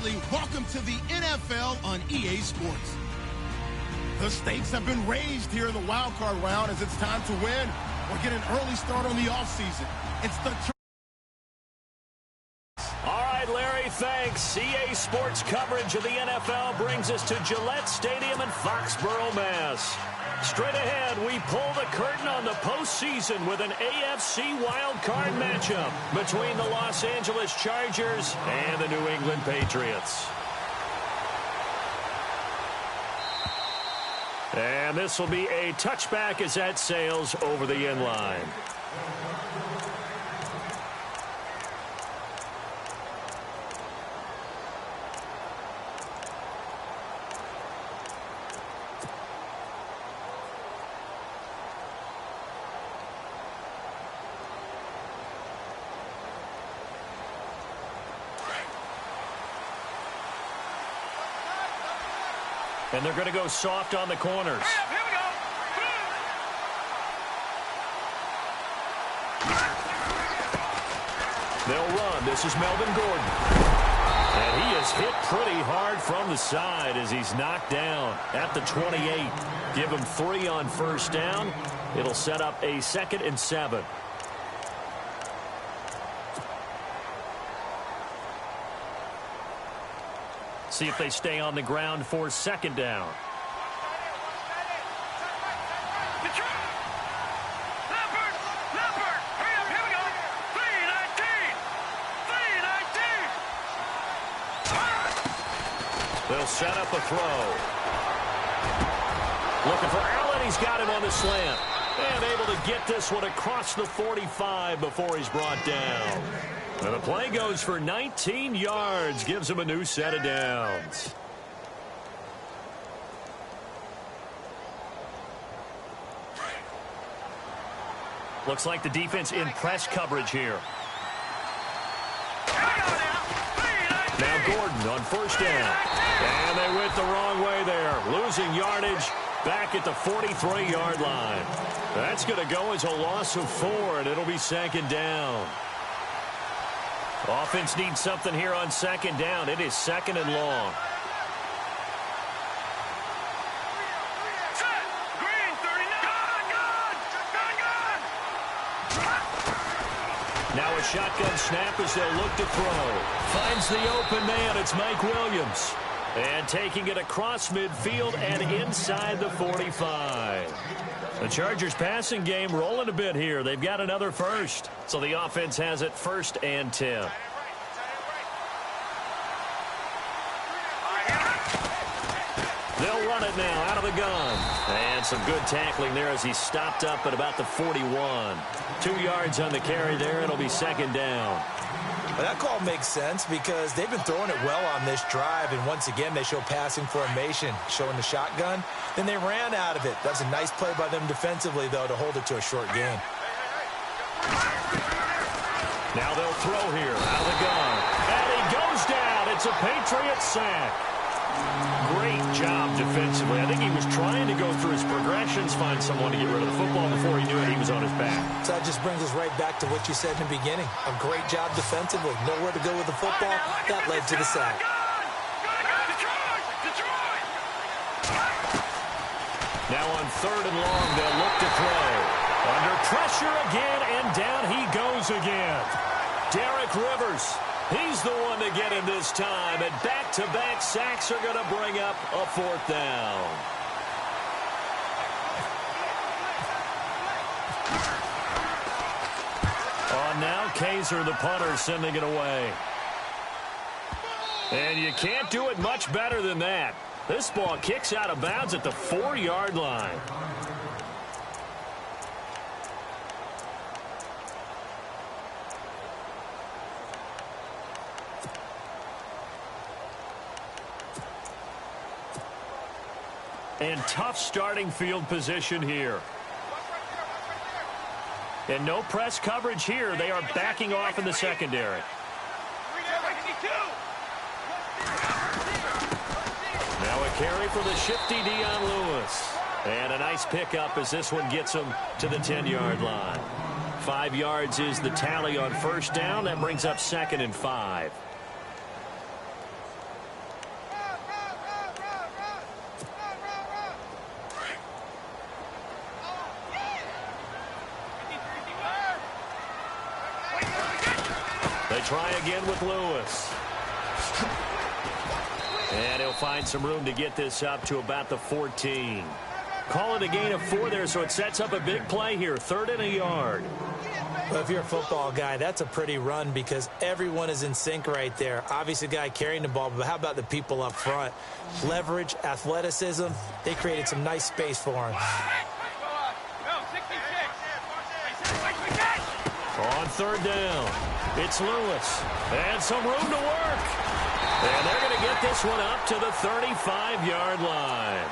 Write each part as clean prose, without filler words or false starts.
family, welcome to the NFL on EA Sports. The stakes have been raised here in the wildcard round as it's time to win or get an early start on the offseason. It's the All right, Larry, thanks. EA Sports coverage of the NFL brings us to Gillette Stadium in Foxborough, Mass. Straight ahead, we pull the curtain on the postseason with an AFC wildcard matchup between the Los Angeles Chargers and the New England Patriots. And this will be a touchback as that sails over the end line. And they're going to go soft on the corners. Here we go. They'll run. This is Melvin Gordon. And he is hit pretty hard from the side as he's knocked down at the 28. Give him 3 on first down. It'll set up a 2nd and 7. See if they stay on the ground for 2nd down. They'll set up a throw. Looking for Allen. He's got him on the slant. And able to get this one across the 45 before he's brought down. And the play goes for 19 yards. Gives him a new set of downs. Looks like the defense in press coverage here. Now Gordon on first down. And they went the wrong way there. Losing yardage back at the 43-yard line. That's going to go as a loss of 4, and it'll be 2nd down. Offense needs something here on 2nd down. It is 2nd and long. Now a shotgun snap as they'll look to throw. Finds the open man. It's Mike Williams. And taking it across midfield and inside the 45. The Chargers passing game rolling a bit here. They've got another first. So the offense has it 1st and 10. They'll run it now out of the gun. And some good tackling there as he stopped up at about the 41. 2 yards on the carry there. It'll be 2nd down. Well, that call makes sense because they've been throwing it well on this drive, and once again they show passing formation, showing the shotgun. Then they ran out of it. That's a nice play by them defensively, though, to hold it to a short gain. Now they'll throw here out of the gun. And he goes down. It's a Patriot sack. Great job defensively. I think he was trying to go through his progressions, find someone to get rid of the football. Before he knew it, he was on his back. So that just brings us right back to what you said in the beginning. A great job defensively. Nowhere to go with the football. That led to the sack. Now on 3rd and long, they'll look to throw. Under pressure again, and down he goes again. Derek Rivers. He's the one to get him this time, and back-to-back sacks are going to bring up a 4th down. On now, Kaiser, the punter, sending it away. And you can't do it much better than that. This ball kicks out of bounds at the 4-yard line. And tough starting field position here. And no press coverage here. They are backing off in the secondary. Now a carry for the shifty Dion Lewis. And a nice pickup as this one gets him to the 10-yard line. 5 yards is the tally on first down. That brings up 2nd and 5. try again with Lewis. And he'll find some room to get this up to about the 14. Call it a gain of 4 there, so it sets up a big play here. 3rd and a yard. Well, if you're a football guy, that's a pretty run because everyone is in sync right there. Obviously, the guy carrying the ball, but how about the people up front? Leverage, athleticism, they created some nice space for him. On 3rd down, it's Lewis. And some room to work. And they're going to get this one up to the 35-yard line.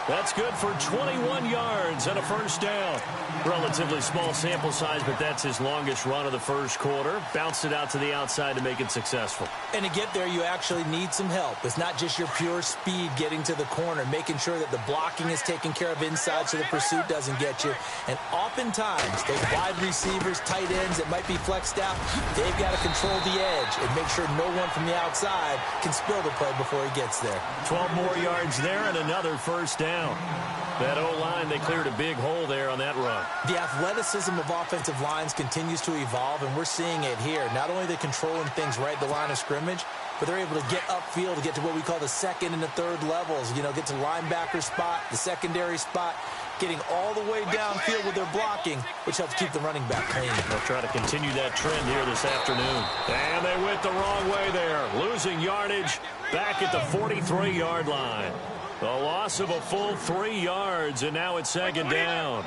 That's good for 21 yards and a first down. Relatively small sample size, but that's his longest run of the first quarter. Bounced it out to the outside to make it successful. And to get there, you actually need some help. It's not just your pure speed getting to the corner, making sure that the blocking is taken care of inside so the pursuit doesn't get you. And oftentimes, those wide receivers, tight ends that might be flexed out, they've got to control the edge and make sure no one from the outside can spill the play before he gets there. 12 more yards there and another first down. That O-line, they cleared a big hole there on that run. The athleticism of offensive lines continues to evolve, and we're seeing it here. Not only are they controlling things right at the line of scrimmage, but they're able to get upfield to get to what we call the 2nd and the 3rd levels. You know, get to linebacker spot, the secondary spot, getting all the way downfield with their blocking, which helps keep the running back clean. They'll try to continue that trend here this afternoon. And they went the wrong way there, losing yardage back at the 43-yard line. The loss of a full 3 yards, and now it's 2nd down.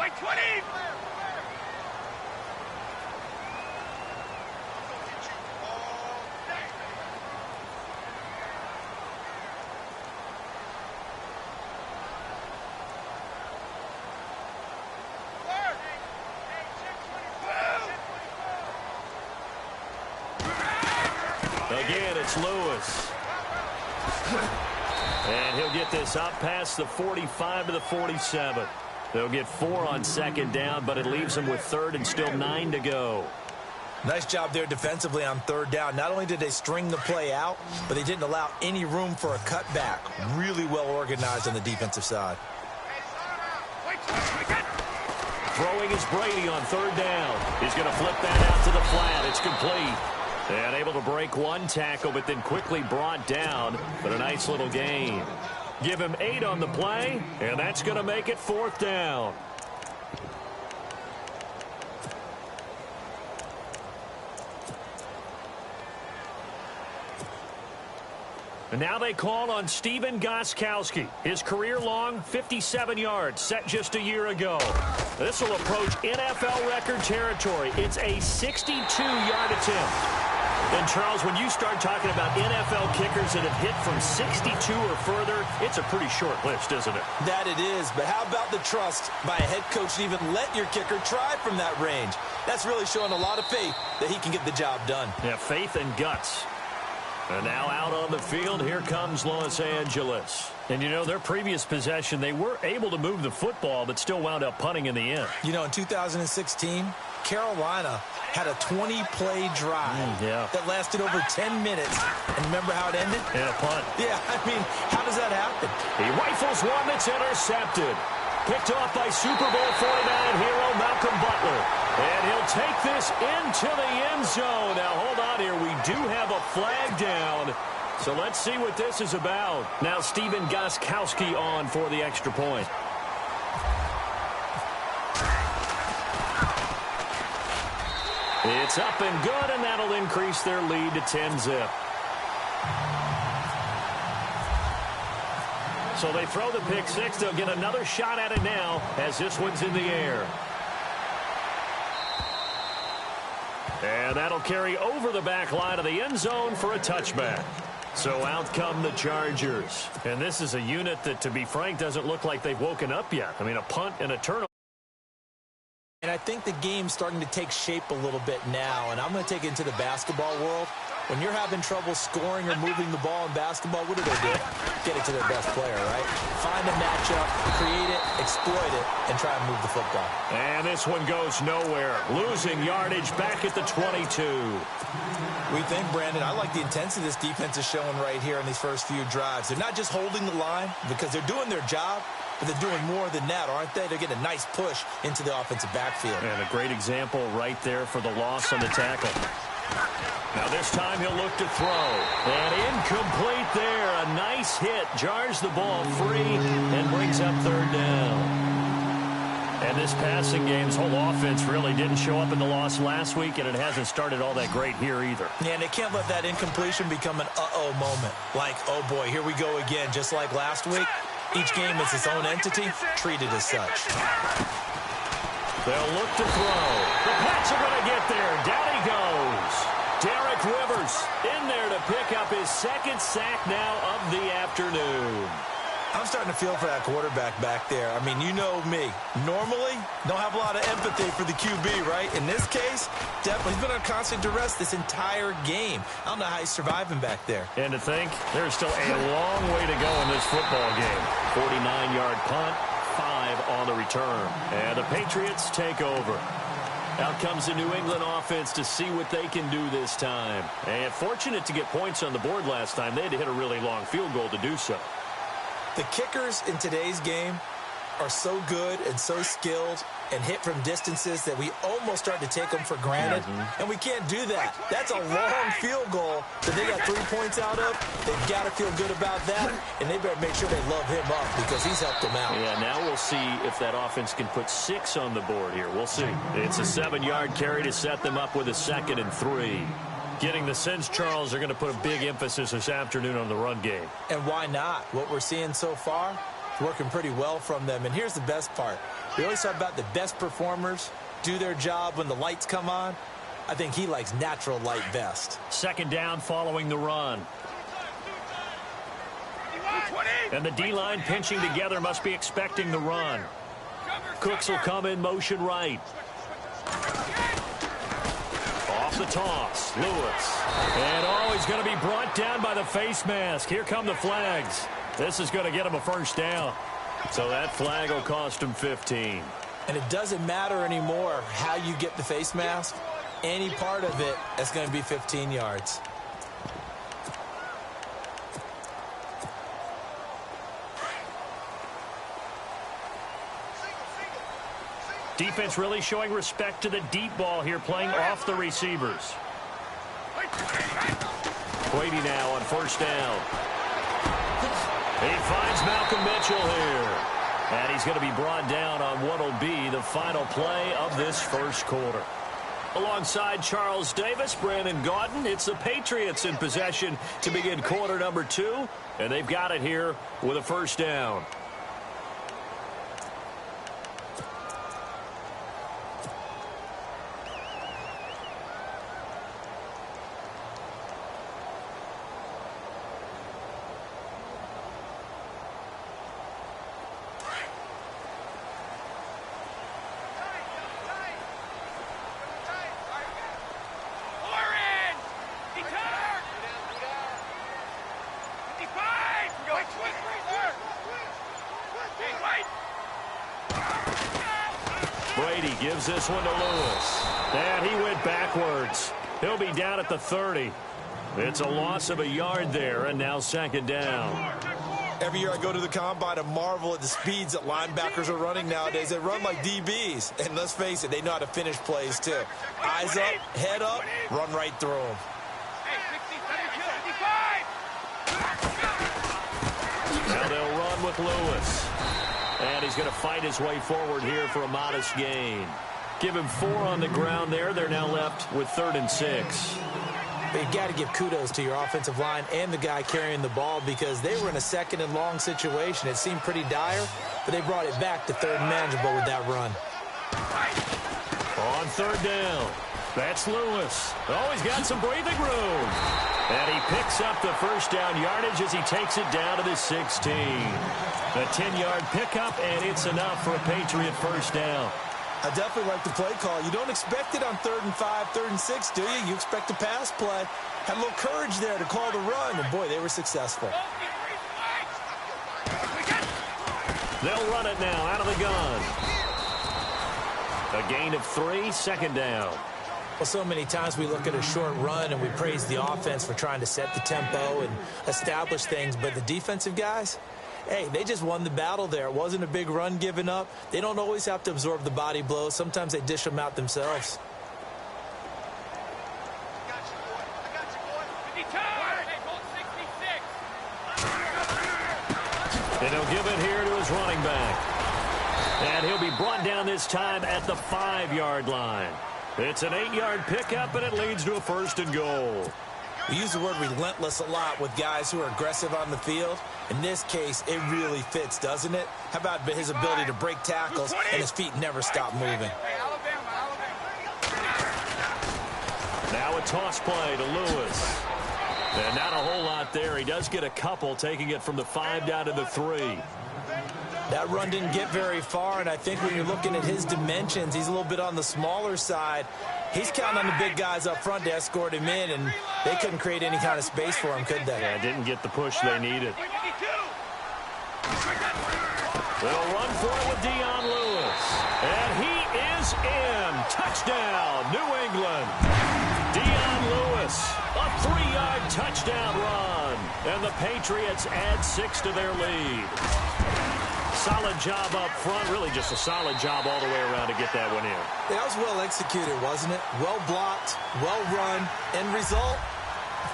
Again, it's Lewis. And he'll get this up past the 45 to the 47. They'll get 4 on 2nd down, but it leaves them with 3rd and still 9 to go. Nice job there defensively on 3rd down. Not only did they string the play out, but they didn't allow any room for a cutback. Really well organized on the defensive side. Throwing is Brady on 3rd down. He's going to flip that out to the flat. It's complete. And able to break 1 tackle, but then quickly brought down. But a nice little gain. Give him 8 on the play, and that's going to make it 4th down. And now they call on Stephen Gostkowski. His career-long 57 yards set just a year ago. This will approach NFL record territory. It's a 62-yard attempt. And, Charles, when you start talking about NFL kickers that have hit from 62 or further, it's a pretty short list, isn't it? That it is, but how about the trust by a head coach to even let your kicker try from that range? That's really showing a lot of faith that he can get the job done. Yeah, faith and guts. And now out on the field, here comes Los Angeles. And, you know, their previous possession, they were able to move the football, but still wound up punting in the end. You know, in 2016, Carolina had a 20-play drive that lasted over 10 minutes. And remember how it ended? And a punt. Yeah, I mean, how does that happen? He rifles one that's intercepted. Picked off by Super Bowl 49 hero Malcolm Butler. And he'll take this into the end zone. Now, hold on here. We do have a flag down. So let's see what this is about. Now, Stephen Gostkowski on for the extra point. It's up and good, and that'll increase their lead to 10-zip. So they throw the pick six. They'll get another shot at it now as this one's in the air. And that'll carry over the back line of the end zone for a touchback. So out come the Chargers. And this is a unit that, to be frank, doesn't look like they've woken up yet. I mean, a punt and a turnover. And I think the game's starting to take shape a little bit now. And I'm going to take it into the basketball world. When you're having trouble scoring or moving the ball in basketball, what do? Get it to their best player, right? Find a matchup, create it, exploit it, and try and move the football. And this one goes nowhere. Losing yardage back at the 22. We think, Brandon, I like the intensity this defense is showing right here in these first few drives. They're not just holding the line because they're doing their job, but they're doing more than that, aren't they? They're getting a nice push into the offensive backfield. And a great example right there for the loss on the tackle. Now this time he'll look to throw. And incomplete there. A nice hit. Jars the ball free and brings up third down. And this passing game's whole offense really didn't show up in the loss last week, and it hasn't started all that great here either. Yeah, and they can't let that incompletion become an uh-oh moment. Like, oh boy, here we go again. Just like last week, each game is its own entity, treated as such. They'll look to throw. The Pats are going to get there. Down he goes. Derek Rivers in there to pick up his second sack now of the afternoon. I'm starting to feel for that quarterback back there. I mean, you know me. Normally, don't have a lot of empathy for the QB, right? In this case, definitely he's been on constant duress this entire game. I don't know how he's surviving back there. And to think, there's still a long way to go in this football game. 49-yard punt, 5 on the return. And the Patriots take over. Out comes the New England offense to see what they can do this time. And fortunate to get points on the board last time. They had to hit a really long field goal to do so. The kickers in today's game are so good and so skilled and hit from distances that we almost start to take them for granted. And we can't do that. That's a long field goal that they got 3 points out of. They've got to feel good about that, and they better make sure they love him up because he's helped them out. Yeah, now we'll see if that offense can put 6 on the board here. We'll see. It's a 7-yard carry to set them up with a 2nd and 3. Getting the sense, Charles, are going to put a big emphasis this afternoon on the run game. And why not? What we're seeing so far is working pretty well from them. And here's the best part. We always talk about the best performers do their job when the lights come on. I think he likes natural light best. 2nd down following the run. And the D-line pinching together must be expecting the run. Cooks will come in motion right. Off the toss, Lewis. And he's going to be brought down by the face mask. Here come the flags. This is going to get him a first down. So that flag will cost him 15. And it doesn't matter anymore how you get the face mask. Any part of it is going to be 15 yards. Defense really showing respect to the deep ball here, playing off the receivers. Brady now on first down. He finds Malcolm Mitchell here. And he's going to be brought down on what will be the final play of this first quarter. Alongside Charles Davis, Brandon Gaudin, it's the Patriots in possession to begin quarter number 2. And they've got it here with a first down. Brady gives this one to Lewis. And he went backwards. He'll be down at the 30. It's a loss of a yard there, and now 2nd down. Every year I go to the combine and marvel at the speeds that linebackers are running nowadays. They run like DBs. And let's face it, they know how to finish plays too. Eyes up, head up, run right through them. Now they'll run with Lewis. And he's going to fight his way forward here for a modest gain. Give him 4 on the ground there. They're now left with 3rd and 6. You've got to give kudos to your offensive line and the guy carrying the ball because they were in a 2nd and long situation. It seemed pretty dire, but they brought it back to 3rd and manageable with that run. On 3rd down, that's Lewis. Oh, he's got some breathing room. And he picks up the first down yardage as he takes it down to the 16. A 10-yard pickup, and it's enough for a Patriot first down. I definitely like the play call. You don't expect it on 3rd and 5, 3rd and 6, do you? You expect a pass play. Had a little courage there to call the run, and boy, they were successful. They'll run it now out of the gun. A gain of 3, 2nd down. Well, so many times we look at a short run and we praise the offense for trying to set the tempo and establish things, but the defensive guys, hey, they just won the battle there. It wasn't a big run given up. They don't always have to absorb the body blows. Sometimes they dish them out themselves. And he'll give it here to his running back. And he'll be brought down this time at the 5-yard line. It's an 8-yard pickup, and it leads to a 1st and goal. We use the word relentless a lot with guys who are aggressive on the field. In this case, it really fits, doesn't it? How about his ability to break tackles and his feet never stop moving? Now a toss play to Lewis. And not a whole lot there. He does get a couple, taking it from the 5 down to the 3. That run didn't get very far, and I think when you're looking at his dimensions, he's a little bit on the smaller side. He's counting on the big guys up front to escort him in, and they couldn't create any kind of space for him, could they? Yeah, didn't get the push they needed. They'll run for it with Dion Lewis. And he is in. Touchdown, New England. Dion Lewis, a 3-yard touchdown run. And the Patriots add 6 to their lead. Solid job up front. Really just a solid job all the way around to get that one in. That was well executed, wasn't it? Well blocked, well run. End result,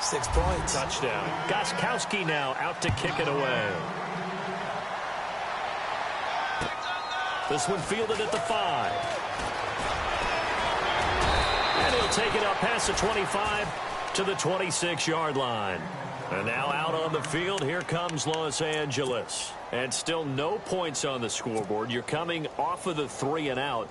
6 points. Touchdown. Gostkowski now out to kick it away. This one fielded at the 5. And he'll take it up past the 25 to the 26-yard line. And now out on the field, here comes Los Angeles. And still no points on the scoreboard. You're coming off of the 3 and out.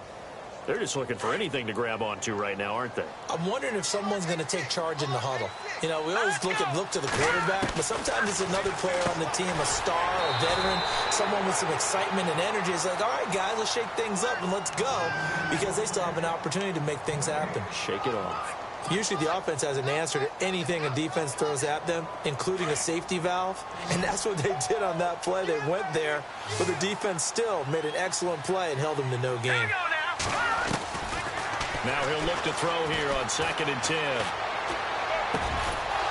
They're just looking for anything to grab onto right now, aren't they? I'm wondering if someone's going to take charge in the huddle. You know, we always look to the quarterback, but sometimes it's another player on the team, a star, a veteran, someone with some excitement and energy. It's like, all right, guys, let's shake things up and let's go, because they still have an opportunity to make things happen. Shake it off. Usually the offense has an answer to anything a defense throws at them, including a safety valve, and that's what they did on that play. They went there, but the defense still made an excellent play and held them to no gain. Now he'll look to throw here on 2nd and 10.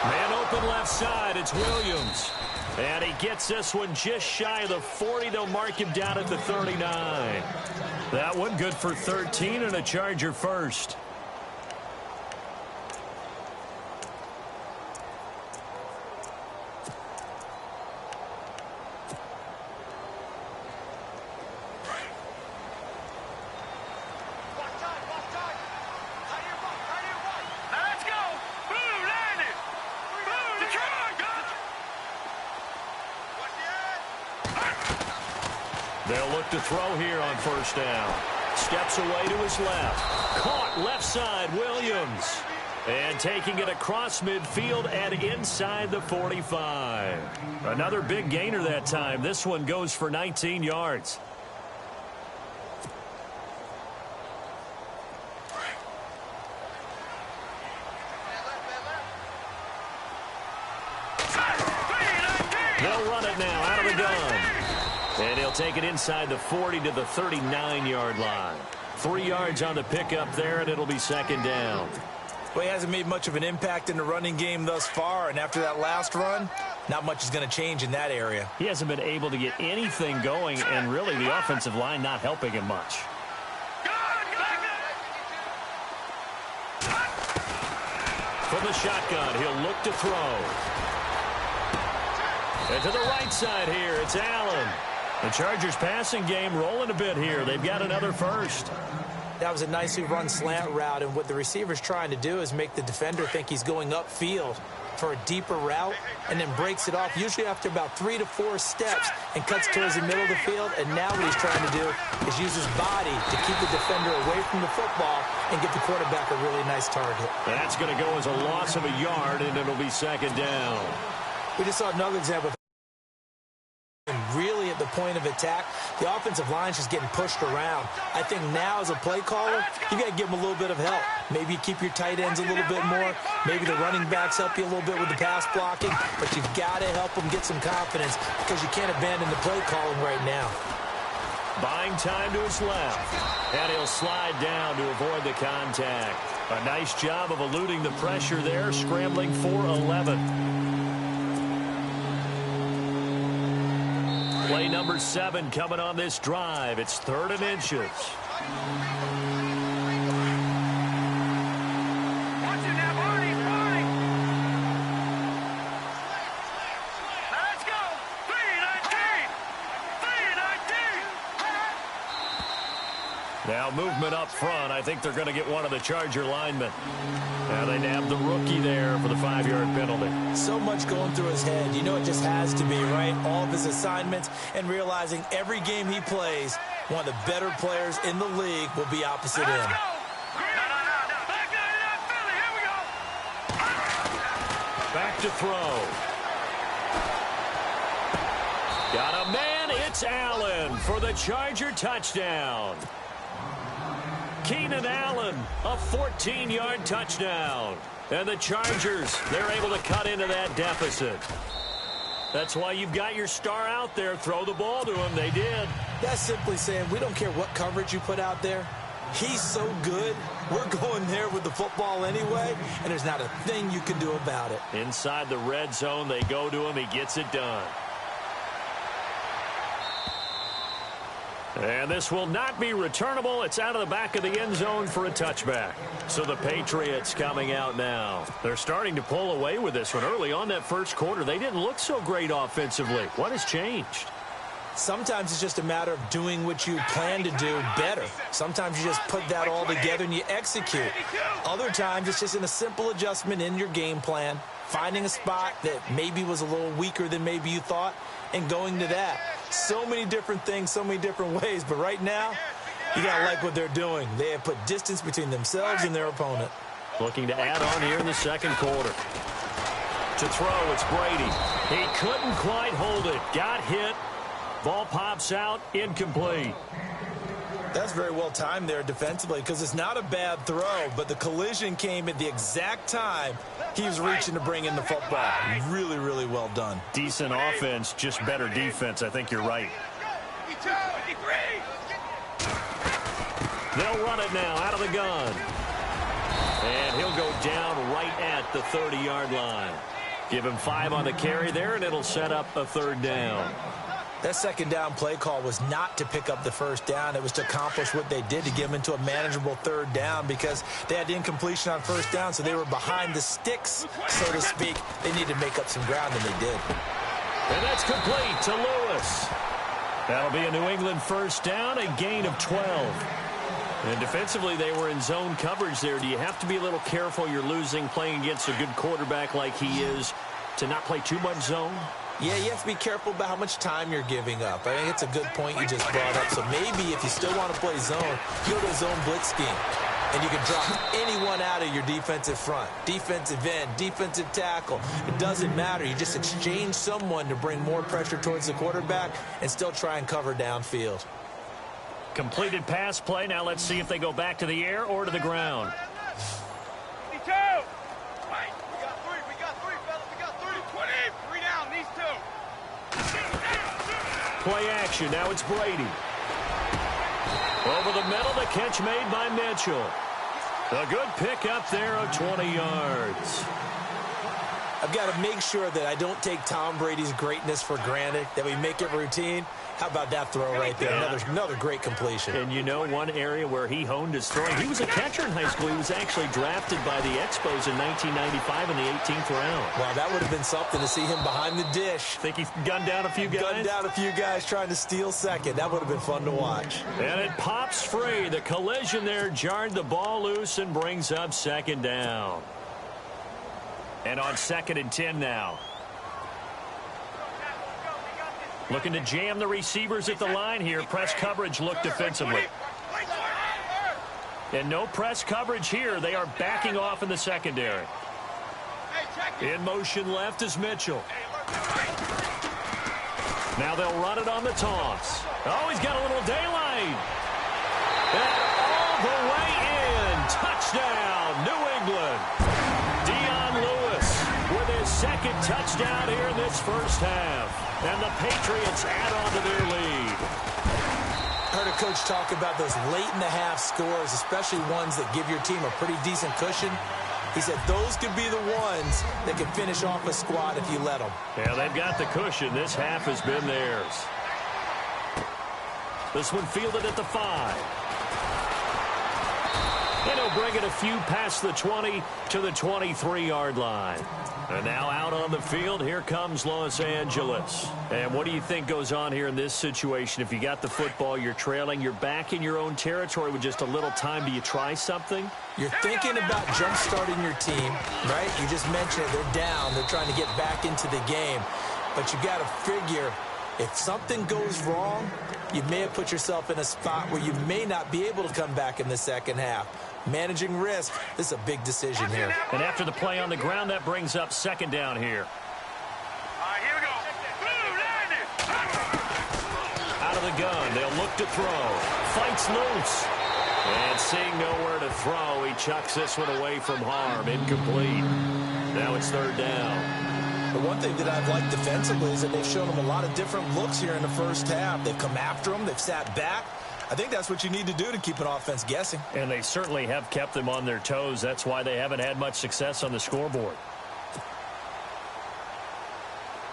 Man open left side, it's Williams. And he gets this one just shy of the 40. They'll mark him down at the 39. That one good for 13 and a Charger first. They'll look to throw here on 1st down. Steps away to his left. Caught left side, Williams. And taking it across midfield and inside the 45. Another big gainer that time. This one goes for 19 yards. They'll run it now out of the gun. And he'll take it inside the 40 to the 39-yard line. 3 yards on the pickup there, and it'll be 2nd down. Well, he hasn't made much of an impact in the running game thus far, and after that last run, not much is going to change in that area. He hasn't been able to get anything going, and really the offensive line not helping him much. From the shotgun, he'll look to throw. And to the right side here, it's Allen. The Chargers passing game rolling a bit here. They've got another first. That was a nicely run slant route, and what the receiver's trying to do is make the defender think he's going upfield for a deeper route and then breaks it off, usually after about 3 to 4 steps, and cuts towards the middle of the field. And now what he's trying to do is use his body to keep the defender away from the football and get the quarterback a really nice target. That's going to go as a loss of a yard, and it'll be 2nd down. We just saw another example of really at the point of attack. The offensive line's just getting pushed around. I think now as a play caller, you got to give them a little bit of help. Maybe you keep your tight ends a little bit more. Maybe the running backs help you a little bit with the pass blocking. But you've got to help them get some confidence, because you can't abandon the play calling right now. Buying time to his left. And he'll slide down to avoid the contact. A nice job of eluding the pressure there, scrambling for 11. Play number 7 coming on this drive. It's 3rd and inches. Now movement up front. I think they're going to get one of the Charger linemen. Now they nabbed the rookie there for the 5-yard penalty. So much going through his head. You know it just has to be, right? All of his assignments and realizing every game he plays, one of the better players in the league will be opposite him. Back to throw. Got a man. It's Allen for the Charger touchdown. Keenan Allen, a 14-yard touchdown. And the Chargers, they're able to cut into that deficit. That's why you've got your star out there. Throw the ball to him. They did. That's simply saying we don't care what coverage you put out there. He's so good. We're going there with the football anyway, and there's not a thing you can do about it. Inside the red zone, they go to him. He gets it done. And this will not be returnable. It's out of the back of the end zone for a touchback. So the Patriots coming out now. They're starting to pull away with this one. Early on that first quarter, they didn't look so great offensively. What has changed? Sometimes it's just a matter of doing what you plan to do better. Sometimes you just put that all together and you execute. Other times it's just in a simple adjustment in your game plan, finding a spot that maybe was a little weaker than maybe you thought, and going to that. So many different things, so many different ways, but right now, you got to like what they're doing. They have put distance between themselves and their opponent. Looking to add on here in the second quarter. To throw, it's Brady. He couldn't quite hold it. Got hit. Ball pops out, incomplete. That's very well timed there defensively because it's not a bad throw, but the collision came at the exact time he was reaching to bring in the football. Really, really well done. Decent offense, just better defense. I think you're right. They'll run it now out of the gun. And he'll go down right at the 30-yard line. Give him 5 on the carry there, and it'll set up a third down. That second down play call was not to pick up the first down. It was to accomplish what they did, to get them into a manageable third down because they had incompletion on first down, so they were behind the sticks, so to speak. They needed to make up some ground, and they did. And that's complete to Lewis. That'll be a New England first down, a gain of 12. And defensively, they were in zone coverage there. Do you have to be a little careful? You're losing, playing against a good quarterback like he is, to not play too much zone? Yeah, you have to be careful about how much time you're giving up. I think it's a good point you just brought up. So maybe if you still want to play zone, you go to a zone blitz scheme. And you can drop anyone out of your defensive front. Defensive end, defensive tackle. It doesn't matter. You just exchange someone to bring more pressure towards the quarterback and still try and cover downfield. Completed pass play. Now let's see if they go back to the air or to the ground. Play action. Now it's Brady. Over the middle, the catch made by Mitchell. A good pickup there of 20 yards. I've got to make sure that I don't take Tom Brady's greatness for granted, that we make it routine. How about that throw right there? Yeah. Another great completion. And you know one area where he honed his throwing. He was a catcher in high school. He was actually drafted by the Expos in 1995 in the 18th round. Wow, that would have been something to see him behind the dish. Think he gunned down a few guys? Gunned down a few guys trying to steal second. That would have been fun to watch. And it pops free. The collision there jarred the ball loose and brings up second down. And on 2nd and 10 now. Looking to jam the receivers at the line here. Press coverage look defensively. And no press coverage here. They are backing off in the secondary. In motion left is Mitchell. Now they'll run it on the toss. Oh, he's got a little daylight. And all the way in. Touchdown, New England. With his second touchdown here in this first half. And the Patriots add on to their lead. I heard a coach talk about those late-in-the-half scores, especially ones that give your team a pretty decent cushion. He said those could be the ones that can finish off a squad if you let them. Yeah, they've got the cushion. This half has been theirs. This one fielded at the 5. And he'll bring it a few past the 20 to the 23-yard line. And now out on the field, here comes Los Angeles. And what do you think goes on here in this situation? If you got the football, you're trailing, you're back in your own territory with just a little time. Do you try something? You're thinking about jump-starting your team, right? You just mentioned it. They're down. They're trying to get back into the game. But you got to figure, if something goes wrong, you may have put yourself in a spot where you may not be able to come back in the second half. Managing risk, this is a big decision here. And after the play on the ground, that brings up second down here. Here we go. Out of the gun, they'll look to throw. Fights loose. And seeing nowhere to throw, he chucks this one away from harm. Incomplete. Now it's third down. The one thing that I've liked defensively is that they've shown them a lot of different looks here in the first half. They've come after them. They've sat back. I think that's what you need to do to keep an offense guessing. And they certainly have kept them on their toes. That's why they haven't had much success on the scoreboard.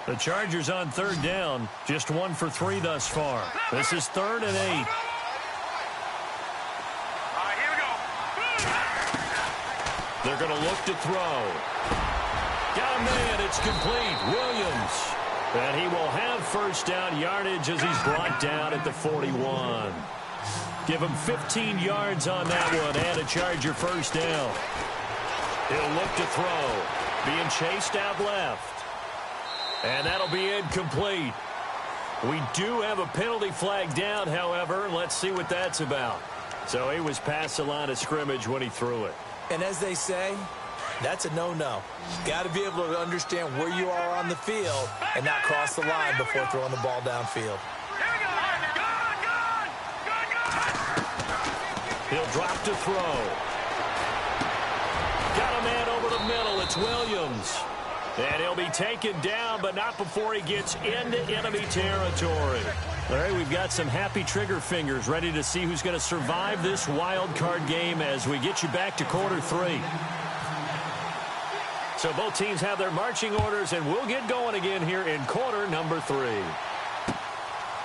The Chargers on third down, just 1 for 3 thus far. This is 3rd and 8. Here we go. They're going to look to throw. Got a man, it's complete. Williams. And he will have first down yardage as he's brought down at the 41. Give him 15 yards on that one and a Charger first down. He'll look to throw. Being chased out left. And that'll be incomplete. We do have a penalty flag down, however. Let's see what that's about. So he was past the line of scrimmage when he threw it. And as they say, that's a no-no. Got to be able to understand where you are on the field and not cross the line before throwing the ball downfield. He'll drop to throw. Got a man over the middle. It's Williams. And he'll be taken down, but not before he gets into enemy territory. All right, we've got some happy trigger fingers ready to see who's going to survive this wild card game as we get you back to quarter 3. So both teams have their marching orders, and we'll get going again here in quarter number 3.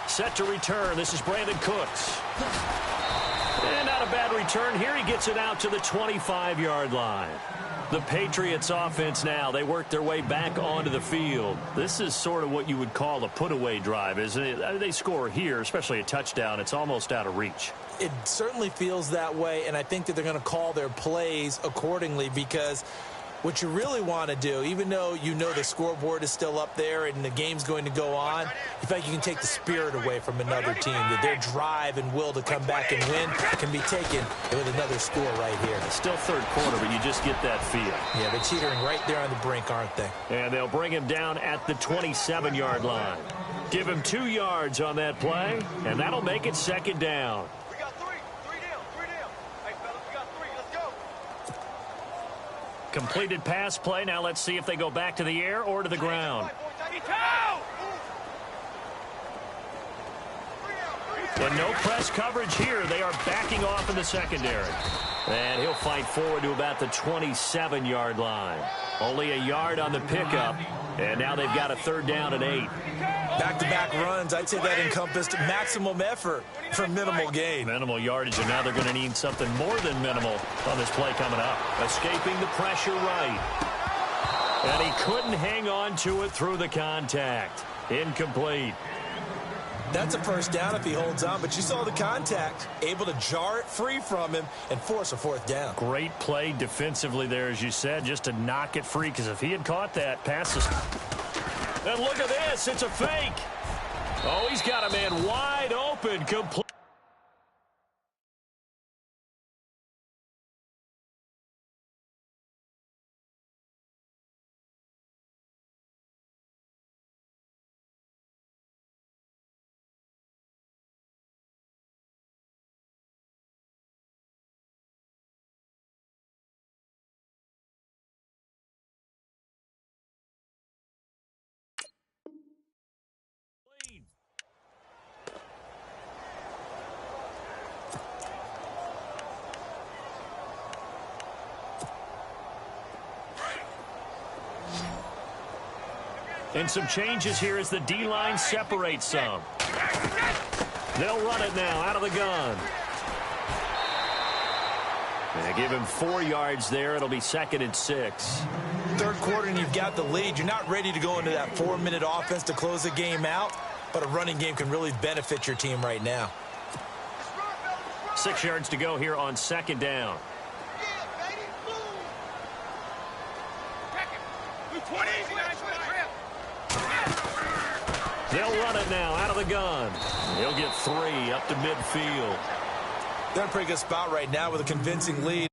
Set to return. This is Brandon Cooks. And not a bad return here. He gets it out to the 25-yard line. The Patriots offense now, they work their way back onto the field. This is sort of what you would call a put-away drive, isn't it? They score here, especially a touchdown. It's almost out of reach. It certainly feels that way, and I think that they're going to call their plays accordingly because what you really want to do, even though you know the scoreboard is still up there and the game's going to go on, you feel like you can take the spirit away from another team, that their drive and will to come back and win can be taken with another score right here. It's still third quarter, but you just get that feel. Yeah, they're teetering right there on the brink, aren't they? And they'll bring him down at the 27-yard line. Give him 2 yards on that play, and that'll make it second down. We got 3. 3 down. 3 down. Hey, fellas, we got 3. Let's go. Completed pass play. Now let's see if they go back to the air or to the ground. And no press coverage here. They are backing off in the secondary. And he'll fight forward to about the 27-yard line. Only a yard on the pickup. And now they've got a third down and 8. Back-to-back runs, I'd say that encompassed maximum effort for minimal gain. Minimal yardage, and now they're going to need something more than minimal on this play coming up. Escaping the pressure right. And he couldn't hang on to it through the contact. Incomplete. That's a first down if he holds on, but you saw the contact. Able to jar it free from him and force a fourth down. Great play defensively there, as you said, just to knock it free, because if he had caught that, passes. And look at this. It's a fake. Oh, he's got a man wide open. Complete. And some changes here as the D-line separates some. They'll run it now out of the gun. They give him 4 yards there. It'll be 2nd and 6. Third quarter and you've got the lead. You're not ready to go into that 4-minute offense to close the game out, but a running game can really benefit your team right now. 6 yards to go here on 2nd down. They'll run it now out of the gun. He'll get 3 up to midfield. They're in a pretty good spot right now with a convincing lead.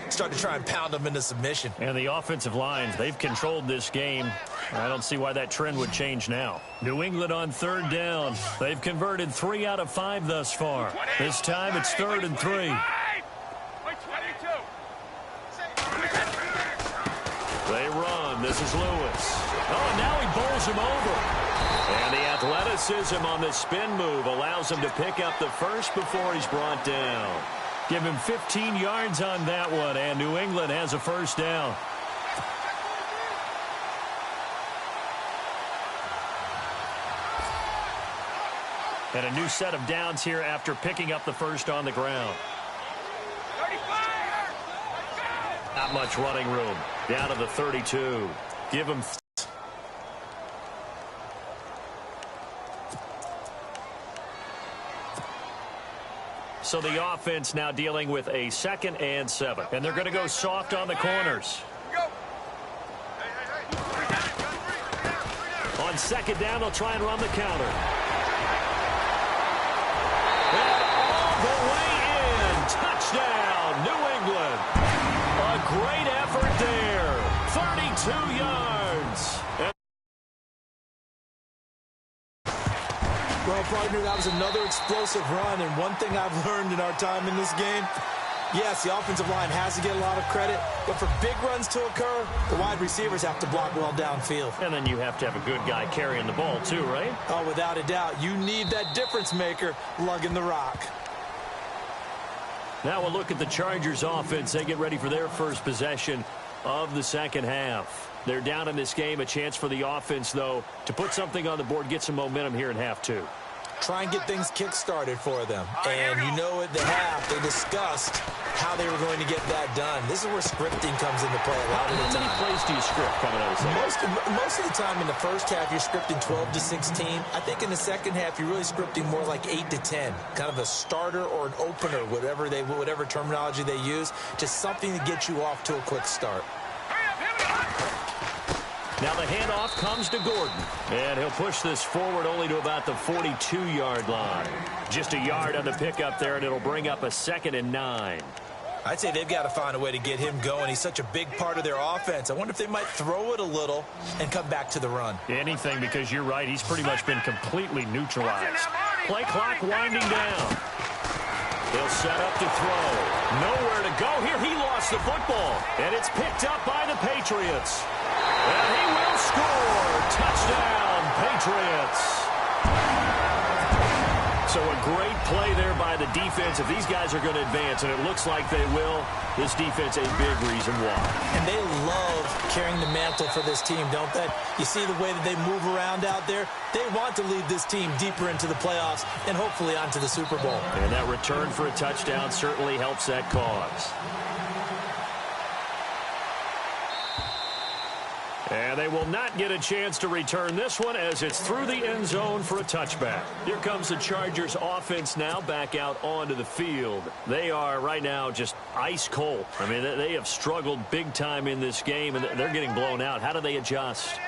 Start to try and pound them into submission. And the offensive line, they've controlled this game. I don't see why that trend would change now. New England on 3rd down. They've converted 3 out of 5 thus far. This time it's 3rd and 3. They run. This is Lewis. Oh, and now he bowls him over. And the athleticism on the spin move allows him to pick up the first before he's brought down. Give him 15 yards on that one, and New England has a first down. And a new set of downs here after picking up the first on the ground. Not much running room. Down to the 32. Give him... So the offense now dealing with a 2nd and 7. And they're going to go soft on the corners. On 2nd down, they'll try and run the counter. And all the way in. Touchdown, New England. A great effort there. 32 yards. Well, partner, that was another explosive run, and one thing I've learned in our time in this game, yes, the offensive line has to get a lot of credit, but for big runs to occur, the wide receivers have to block well downfield. And then you have to have a good guy carrying the ball too, right? Oh, without a doubt. You need that difference maker lugging the rock. Now we'll look at the Chargers offense. They get ready for their first possession of the 2nd half. They're down in this game. A chance for the offense, though, to put something on the board, get some momentum here in half 2. Try and get things kick-started for them. And you know at the half, they discussed how they were going to get that done. This is where scripting comes into play a lot of the time. How many plays do you script coming out of the second? Most of the time in the first half, you're scripting 12 to 16. I think in the second half, you're really scripting more like 8 to 10. Kind of a starter or an opener, whatever terminology they use. Just something to get you off to a quick start. Now the handoff comes to Gordon. And he'll push this forward only to about the 42-yard line. Just a yard on the pickup there, and it'll bring up a 2nd and 9. I'd say they've got to find a way to get him going. He's such a big part of their offense. I wonder if they might throw it a little and come back to the run. Anything, because you're right. He's pretty much been completely neutralized. Play clock winding down. They'll set up to throw. Nowhere to go here. He lost the football. And it's picked up by the Patriots. And he will score. Touchdown, Patriots. So a great play there by the defense. If these guys are going to advance, and it looks like they will, this defense a big reason why. And they love carrying the mantle for this team, don't they? You see the way that they move around out there? They want to lead this team deeper into the playoffs and hopefully onto the Super Bowl. And that return for a touchdown certainly helps that cause. And they will not get a chance to return this one as it's through the end zone for a touchback. Here comes the Chargers offense now back out onto the field. They are right now just ice cold. I mean, they have struggled big time in this game, and they're getting blown out. How do they adjust?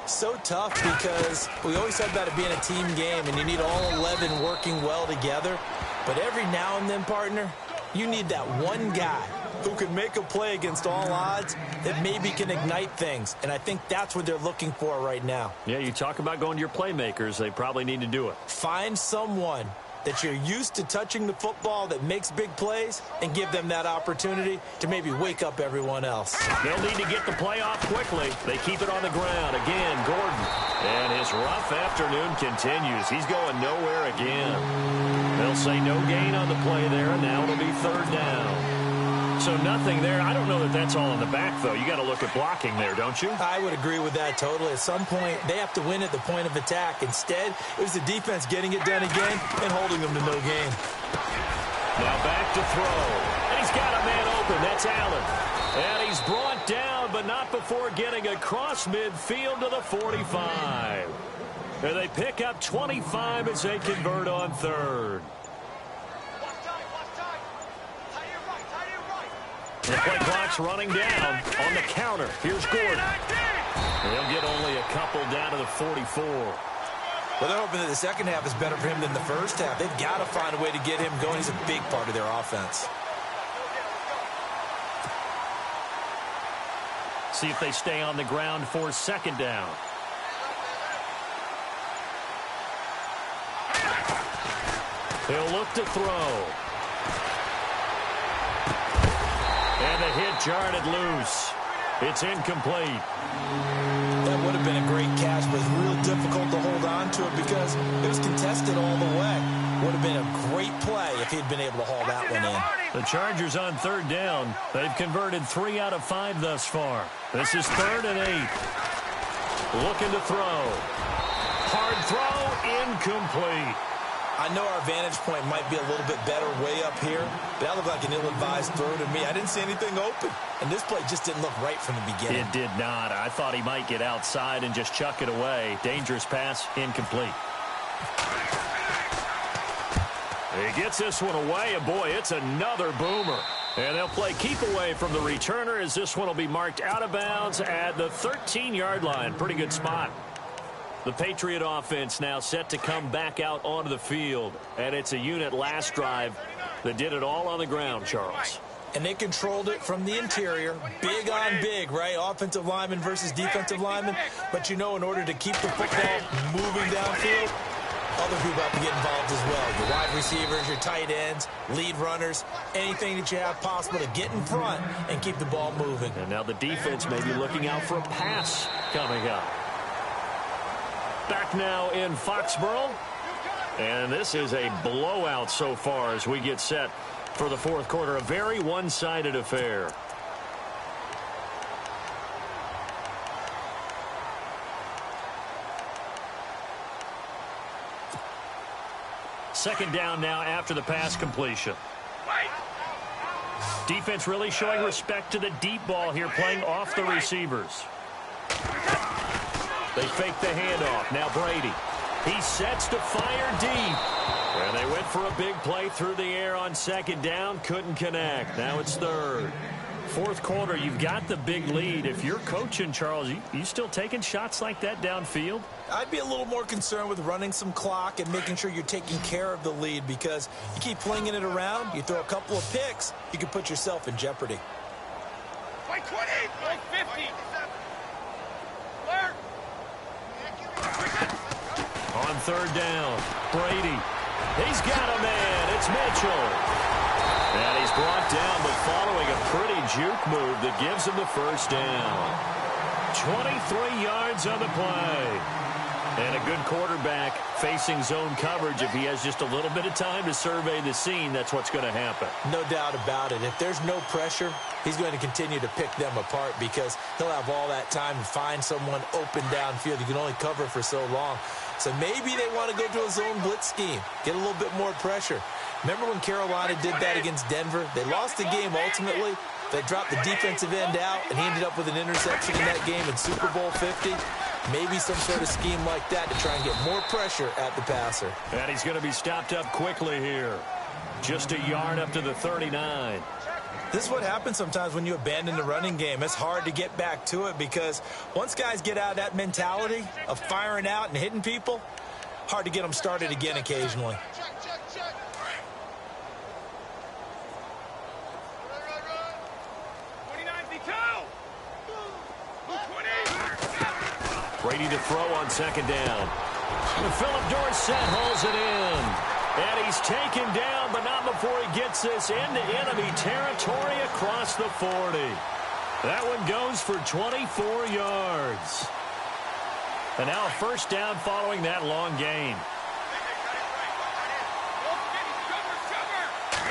So tough because we always talk about it being a team game, and you need all 11 working well together. But every now and then, partner, you need that one guy who can make a play against all odds that maybe can ignite things. And I think that's what they're looking for right now. Yeah, you talk about going to your playmakers. They probably need to do it. Find someone that you're used to touching the football that makes big plays and give them that opportunity to maybe wake up everyone else. They'll need to get the play off quickly. They keep it on the ground. Again, Gordon. And his rough afternoon continues. He's going nowhere again. They'll say no gain on the play there, and now it'll be 3rd down. So nothing there. I don't know that that's all in the back, though. You got to look at blocking there, don't you? I would agree with that totally. At some point, they have to win at the point of attack. Instead, it was the defense getting it done again and holding them to no gain. Now back to throw. And he's got a man open. That's Allen. And he's brought down, but not before getting across midfield to the 45. And they pick up 25 as they convert on third. The play clock's running down on the counter. Here's Gordon. They'll get only a couple down to the 44. Well, they're hoping that the second half is better for him than the first half. They've got to find a way to get him going. He's a big part of their offense. See if they stay on the ground for second down. He'll look to throw. And the hit jarred it loose. It's incomplete. That would have been a great catch, but it's real difficult to hold on to it because it was contested all the way. Would have been a great play if he'd been able to haul that one in. The Chargers on third down. They've converted 3 out of 5 thus far. This is 3rd and 8. Looking to throw. Hard throw, incomplete. I know our vantage point might be a little bit better way up here, but that looked like an ill-advised throw to me. I didn't see anything open, and this play just didn't look right from the beginning. It did not. I thought he might get outside and just chuck it away. Dangerous pass, incomplete. He gets this one away, and boy, it's another boomer. And they'll play keep away from the returner as this one will be marked out of bounds at the 13-yard line. Pretty good spot. The Patriot offense now set to come back out onto the field. And it's a unit last drive that did it all on the ground, Charles. And they controlled it from the interior. Big on big, right? Offensive lineman versus defensive lineman. But, you know, in order to keep the football moving downfield, other people have to get involved as well. Your wide receivers, your tight ends, lead runners, anything that you have possible to get in front and keep the ball moving. And now the defense may be looking out for a pass coming up. Back now in Foxborough. And this is a blowout so far as we get set for the fourth quarter. A very one-sided affair. Second down now after the pass completion. Defense really showing respect to the deep ball here, playing off the receivers. They fake the handoff. Now Brady. He sets to fire deep. And they went for a big play through the air on second down. Couldn't connect. Now it's third. Fourth quarter, you've got the big lead. If you're coaching, Charles, you still taking shots like that downfield? I'd be a little more concerned with running some clock and making sure you're taking care of the lead, because you keep flinging it around, you throw a couple of picks, you can put yourself in jeopardy. 20, 50. On third down, Brady. He's got a man. It's Mitchell. And he's brought down, but following a pretty juke move that gives him the first down. 23 yards on the play. And a good quarterback facing zone coverage. If he has just a little bit of time to survey the scene, that's what's going to happen. No doubt about it. If there's no pressure, he's going to continue to pick them apart, because he'll have all that time to find someone open downfield. You can only cover for so long. So maybe they want to go to a zone blitz scheme, get a little bit more pressure. Remember when Carolina did that against Denver? They lost the game ultimately. They dropped the defensive end out, and he ended up with an interception in that game in Super Bowl 50. Maybe some sort of scheme like that to try and get more pressure at the passer. And he's going to be stopped up quickly here. Just a yard up to the 39. This is what happens sometimes when you abandon the running game. It's hard to get back to it, because once guys get out of that mentality of firing out and hitting people, hard to get them started again occasionally. Brady to throw on second down. And Philip Dorsett hauls it in. And he's taken down, but not before he gets this into enemy territory across the 40. That one goes for 24 yards. And now a first down following that long gain.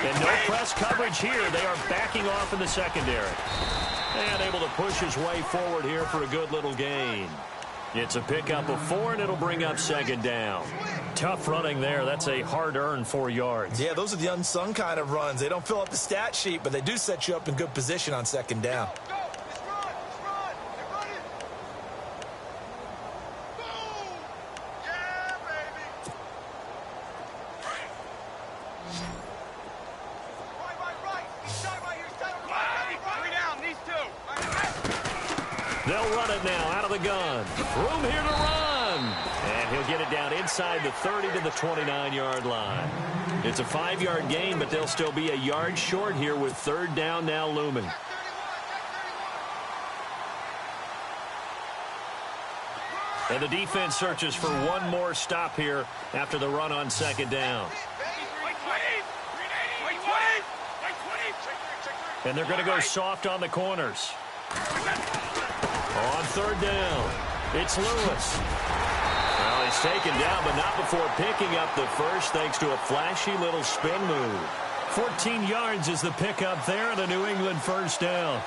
And no press coverage here. They are backing off in the secondary. And able to push his way forward here for a good little gain. It's a pickup of 4, and it'll bring up second down. Tough running there. That's a hard-earned 4 yards. Yeah, those are the unsung kind of runs. They don't fill up the stat sheet, but they do set you up in good position on second down. They'll run it now out of the gun. Room here to run. And he'll get it down inside the 30 to the 29-yard line. It's a 5-yard gain, but they'll still be a yard short here with third down now looming. And the defense searches for one more stop here after the run on second down. And they're going to go soft on the corners. On third down, it's Lewis. Well, he's taken down, but not before picking up the first thanks to a flashy little spin move. 14 yards is the pickup there, and a New England first down.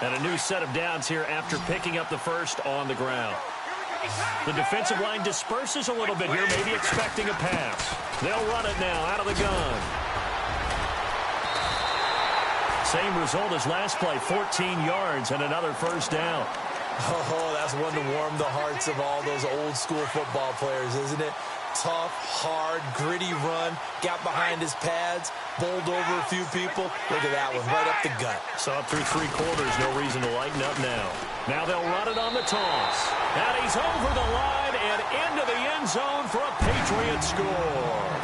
And a new set of downs here after picking up the first on the ground. The defensive line disperses a little bit here, maybe expecting a pass. They'll run it now out of the gun. Same result as last play, 14 yards and another first down. Oh, that's one to warm the hearts of all those old school football players, isn't it? Tough, hard, gritty run, got behind his pads, bowled over a few people. Look at that one, right up the gut. Saw it through 3 quarters, no reason to lighten up now. Now they'll run it on the toss. And he's over the line and into the end zone for a Patriot score.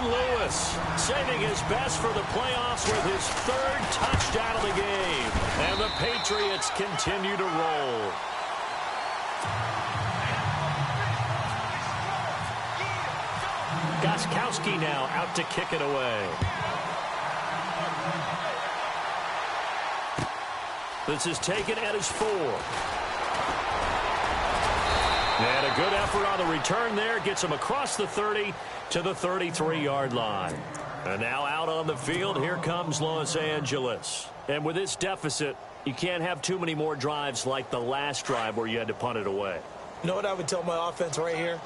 Lewis saving his best for the playoffs with his 3rd touchdown of the game. And the Patriots continue to roll. Gostkowski now out to kick it away. This is taken at his 4. And a good effort on the return there. Gets him across the 30 to the 33-yard line. And now out on the field, here comes Los Angeles. And with this deficit, you can't have too many more drives like the last drive where you had to punt it away. You know what I would tell my offense right here?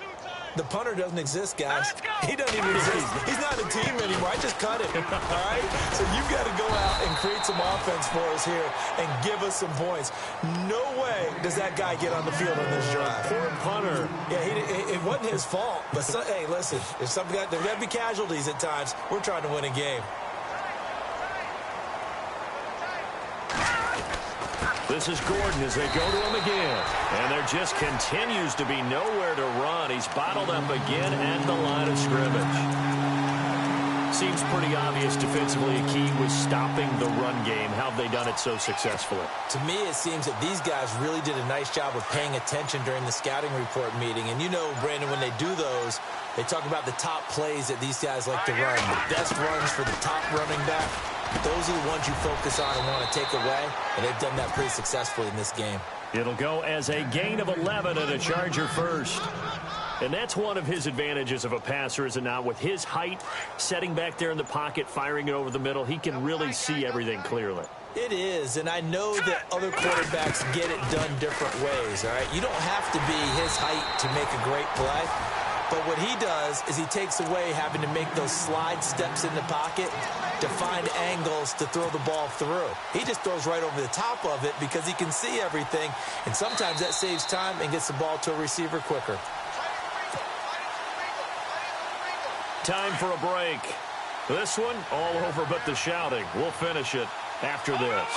The punter doesn't exist, guys. He doesn't even exist. He's not a team anymore. I just cut him, all right? So you've got to go out and create some offense for us here and give us some points. No way does that guy get on the field on this drive. Poor punter. Yeah, it wasn't his fault. But, hey, listen, if there's got to be casualties at times. We're trying to win a game. This is Gordon as they go to him again. And there just continues to be nowhere to run. He's bottled up again at the line of scrimmage. Seems pretty obvious defensively a key was stopping the run game. How have they done it so successfully? To me, it seems that these guys really did a nice job of paying attention during the scouting report meeting. And you know, Brandon, when they do those, they talk about the top plays that these guys like to run. The best runs for the top running back. Those are the ones you focus on and want to take away, and they've done that pretty successfully in this game. It'll go as a gain of 11 and a Charger first. And that's one of his advantages of a passer, is it not? With his height, setting back there in the pocket, firing it over the middle, he can really see everything clearly. It is, and I know that other quarterbacks get it done different ways, all right? You don't have to be his height to make a great play. But what he does is he takes away having to make those slide steps in the pocket to find angles to throw the ball through. He just throws right over the top of it because he can see everything, and sometimes that saves time and gets the ball to a receiver quicker. Time for a break. This one, all over but the shouting. We'll finish it after this.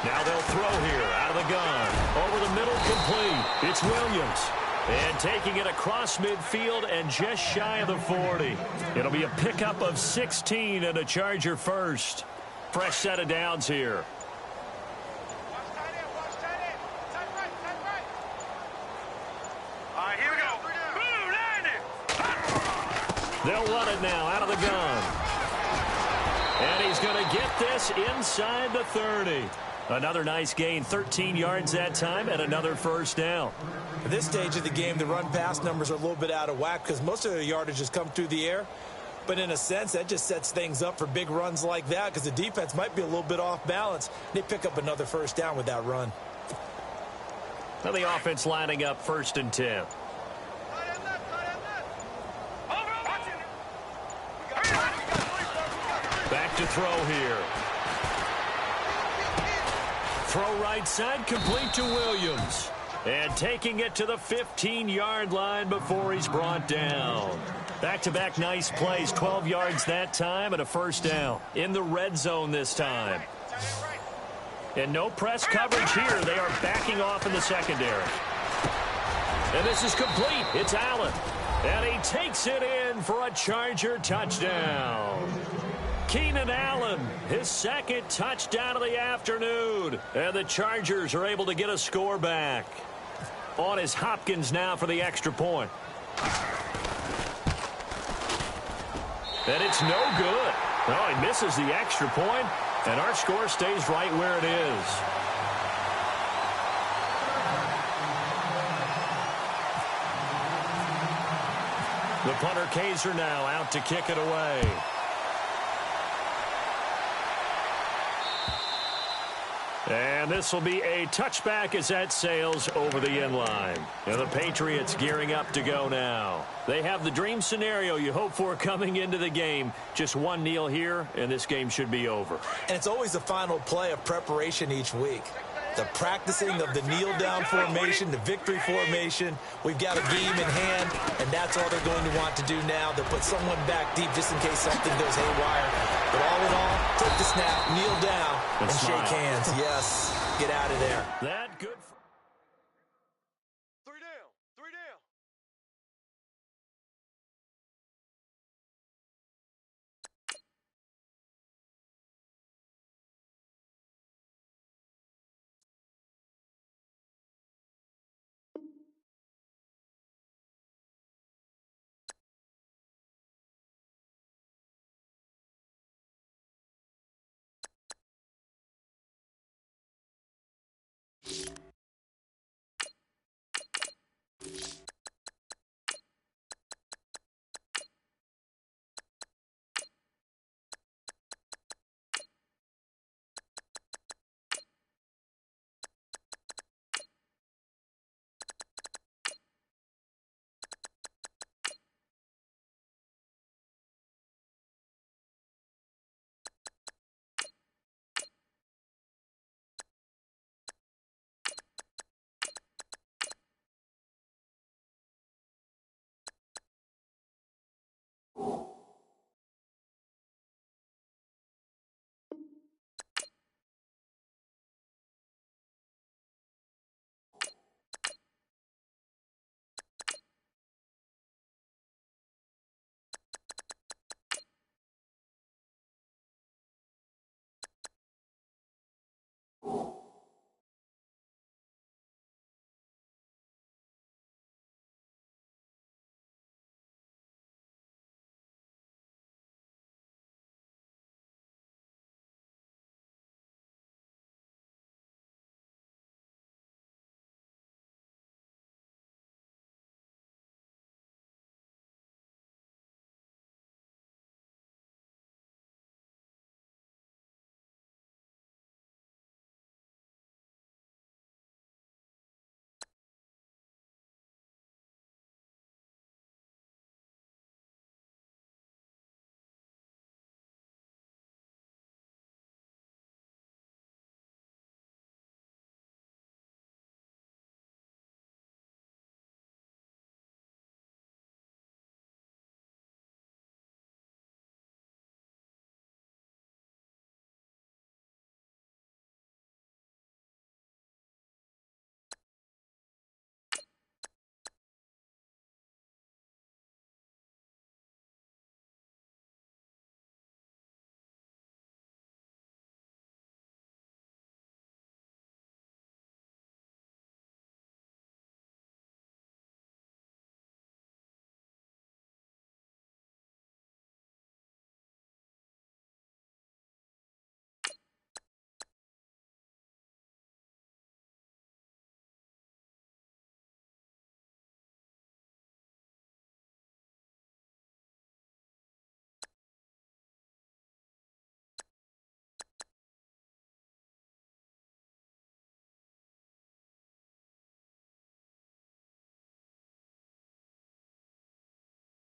Now they'll throw here out of the gun. Over the middle, complete. It's Williams. And taking it across midfield and just shy of the 40. It'll be a pickup of 16 and a Charger first. Fresh set of downs here. All right, here we go. They'll run it now out of the gun. And he's going to get this inside the 30. Another nice gain, 13 yards that time, and another first down. At this stage of the game, the run-pass numbers are a little bit out of whack because most of the yardage has come through the air. But in a sense, that just sets things up for big runs like that because the defense might be a little bit off balance. They pick up another first down with that run. Now the offense lining up 1st and 10. Back to throw here. Throw right side, complete to Williams. And taking it to the 15-yard line before he's brought down. Back-to-back nice plays, 12 yards that time and a first down. In the red zone this time. And no press coverage here. They are backing off in the secondary. And this is complete. It's Allen. And he takes it in for a Charger touchdown. Keenan Allen, his 2nd touchdown of the afternoon. And the Chargers are able to get a score back. On is Hopkins now for the extra point. And it's no good. Oh, he misses the extra point, and our score stays right where it is. The punter Kaiser now out to kick it away. And this will be a touchback as that sails over the end line. And the Patriots gearing up to go now. They have the dream scenario you hope for coming into the game. Just one kneel here, and this game should be over. And it's always the final play of preparation each week. The practicing of the kneel-down formation, the victory formation. We've got a game in hand, and that's all they're going to want to do now. They'll put someone back deep just in case something goes haywire. But all in all, take the snap, kneel down, and shake hands. Yes, get out of there. That good.